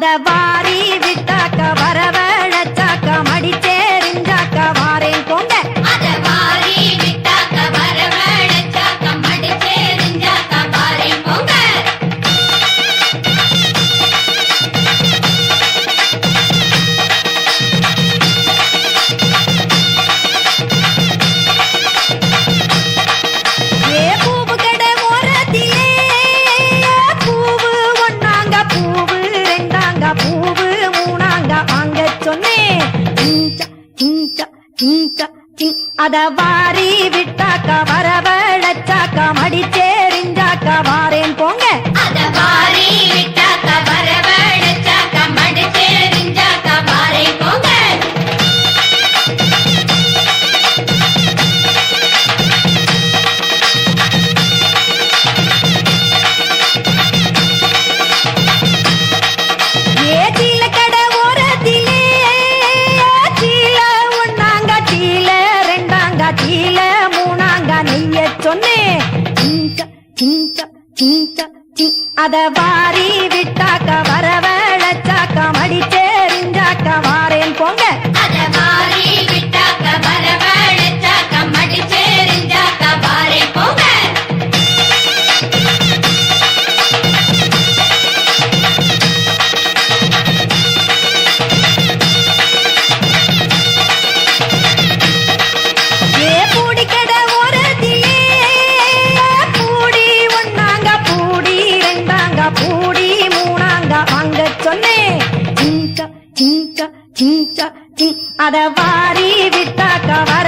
அத வாரி விட்டாக்க வரவழைச்சாக்க மடிச்சேரிஞ்சாக்க வாரேன் போங்க. அத வாரி விட்டாக்க வரவழைச்சாக்க மடிச்சேரிஞ்சாக்க வாரேன் போங்க. அத வாரி விட்டாக்க வரவழைச்சாக்க மடிச்சேரிஞ்சாக்க வாரேன் போங்க. அத வாரி விட்டாக்க வரவழைச்சாக்க மடிச்சேரிஞ்சாக்க வாரேன் போங்க. அத வாரி விட்டாக்க வரவழைச்சாக்க மடிச்சேரிஞ்சாக்க வாரேன் போங்க. அத வாரி விட்டாக்க வரவழைச்சாக்க மடிச்சேரிஞ்சாக்க வாரேன் போங்க. அத வாரி விட்டாக்க வர